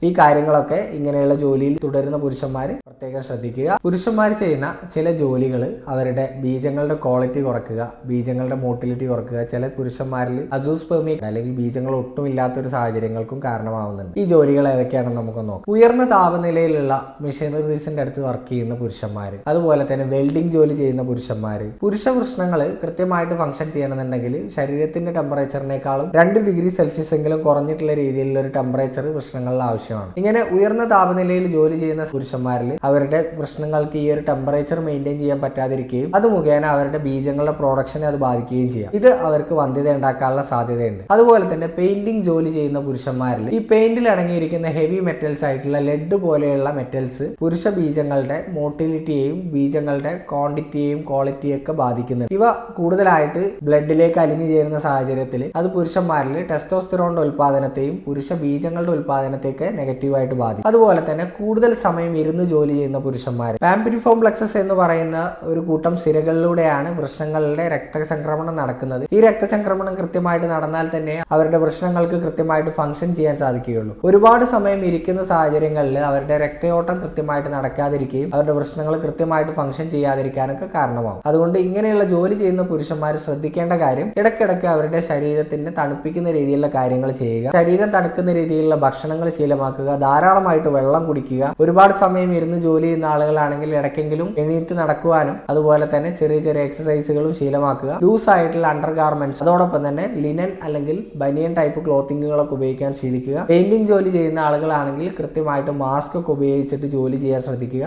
ഈ കാര്യങ്ങളൊക്കെ ഇങ്ങനെയുള്ള ജോലിയിൽ തുടരുന്ന പുരുഷന്മാർ പ്രത്യേകം ശ്രദ്ധിക്കുക. പുരുഷന്മാർ ചെയ്യുന്ന ചില ജോലികൾ അവരുടെ ബീജങ്ങളുടെ ക്വാളിറ്റി കുറയ്ക്കുക, ബീജങ്ങളുടെ മോട്ടിലിറ്റി കുറയ്ക്കുക, ചില പുരുഷന്മാരിൽ അസൂസ്പെർമി അല്ലെങ്കിൽ ബീജങ്ങൾ ഒട്ടും ഇല്ലാത്തൊരു സാഹചര്യങ്ങൾക്കും കാരണമാവുന്നുണ്ട്. ഈ ജോലികൾ ഏതൊക്കെയാണെന്ന് നമുക്ക് നോക്കാം. ഉയർന്ന താപനിലയിലുള്ള മെഷീനറീസിന്റെ അടുത്ത് വർക്ക് ചെയ്യുന്ന പുരുഷന്മാർ, അതുപോലെ തന്നെ വെൽഡിംഗ് ജോലി ചെയ്യുന്ന പുരുഷന്മാർ, പുരുഷ വൃഷ്ണങ്ങൾ കൃത്യമായിട്ട് ഫംഗ്ഷൻ ചെയ്യണമെന്നുണ്ടെങ്കിൽ ശരീരത്തിന്റെ ടെമ്പറേച്ചറിനേക്കാളും 2 ഡിഗ്രി സെൽഷ്യസ് എങ്കിലും കുറഞ്ഞിട്ടുള്ള രീതിയിലുള്ള ഒരു ടെമ്പറേച്ചർ വൃഷ്ണങ്ങളിൽ ആവശ്യമാണ്. ഇങ്ങനെ ഉയർന്ന താപനിലയിൽ ജോലി ചെയ്യുന്ന പുരുഷന്മാരിൽ അവരുടെ വൃഷ്ണങ്ങൾക്ക് ഈ ഒരു ടെമ്പറേച്ചർ മെയിൻറ്റെയിൻ ചെയ്യാൻ പറ്റാതിരിക്കുകയും അത് മുഖേന അവരുടെ ബീജങ്ങളുടെ പ്രൊഡക്ഷനെ അത് ബാധിക്കുകയും ചെയ്യാം. ഇത് അവർക്ക് വന്ധ്യത ഉണ്ടാക്കാനുള്ള സാധ്യതയുണ്ട്. അതുപോലെ തന്നെ പെയിന്റിംഗ് ജോലി ചെയ്യുന്ന പുരുഷന്മാരിൽ ഈ പെയിന്റിൽ അടങ്ങിയിരിക്കുന്ന ഹെവി മെറ്റൽസ് ആയിട്ടുള്ള ലെഡ് പോലെയുള്ള മെറ്റൽസ് പുരുഷ ബീജങ്ങളുടെ മോട്ടിലിറ്റിയെയും ബീജങ്ങളുടെ ക്വാണ്ടിറ്റിയെയും ക്വാളിറ്റിയും ഒക്കെ ബാധിക്കുന്നുണ്ട്. ഇവ കൂടുതലായിട്ട് ബ്ലഡിലേക്ക് അലിഞ്ഞു ചേരുന്ന സാഹചര്യത്തിൽ അത് പുരുഷന്മാരിൽ ടെസ്റ്റോസ്റ്ററോണിന്റെ ഉൽപാദനത്തെയും പുരുഷ ബീജങ്ങളുടെ ഉൽപാദനത്തെയൊക്കെ നെഗറ്റീവായിട്ട് ബാധിക്കും. അതുപോലെ തന്നെ കൂടുതൽ സമയം ഇരുന്ന് ജോലി ചെയ്യുന്ന പുരുഷന്മാർ, പാംപിരിഫോം പ്ലക്സസ് എന്ന് പറയുന്ന ഒരു കൂട്ടം സിരകളിലൂടെയാണ് വൃഷ്ണങ്ങളുടെ രക്തചംക്രമണം നടക്കുന്നത്. ഈ രക്തചംക്രമണം കൃത്യമായിട്ട് നടന്നാൽ തന്നെ അവരുടെ വൃഷ്ണങ്ങൾക്ക് കൃത്യമായിട്ട് ഫംഗ്ഷൻ ചെയ്യാൻ സാധിക്കുകയുള്ളൂ. ഒരുപാട് സമയം ഇരിക്കുന്ന സാഹചര്യങ്ങളിൽ അവരുടെ രക്തയോട്ടം കൃത്യമായിട്ട് നടക്കാതിരിക്കുകയും അവരുടെ വൃഷ്ണങ്ങൾ കൃത്യമായിട്ട് ഫംഗ്ഷൻ ചെയ്യാതിരിക്കാനൊക്കെ കാരണമാകും. അതുകൊണ്ട് ഇങ്ങനെയുള്ള ജോലി ചെയ്യുന്ന പുരുഷന്മാർ ശ്രദ്ധിക്കേണ്ട കാര്യം, ഇടയ്ക്കിടയ്ക്ക് അവരുടെ ശരീരത്തിന് തണുപ്പിക്കുന്ന രീതിയിലുള്ള കാര്യങ്ങൾ ചെയ്യുക, ശരീരം തണുക്കുന്ന രീതിയിലുള്ള ഭക്ഷണങ്ങൾ ശീലമാക്കുക, ധാരാളമായിട്ട് വെള്ളം കുടിക്കുക. ഒരുപാട് സമയം ഇരുന്ന് ജോലി ചെയ്യുന്ന ആളുകളാണെങ്കിൽ ഇടയ്ക്കെങ്കിലും എണീറ്റ് നടക്കുവാനും അതുപോലെ തന്നെ ചെറിയ ചെറിയ എക്സസൈസുകളും ശീലമാക്കുക. ലൂസ് ആയിട്ടുള്ള അണ്ടർ ഗാർമെന്റ്സ്, അതോടൊപ്പം തന്നെ ലിനൻ അല്ലെങ്കിൽ ബനിയൻ ടൈപ്പ് ക്ലോത്തിങ്ങുകളൊക്കെ ഉപയോഗിക്കാൻ ശീലിക്കുക. പെയിന്റിംഗ് ജോലി ചെയ്യുന്ന ആളുകളാണെങ്കിൽ കൃത്യമായിട്ട് മാസ്ക് ഒക്കെ ഉപയോഗിച്ചിട്ട് ജോലി ചെയ്യാൻ ശ്രദ്ധിക്കുക.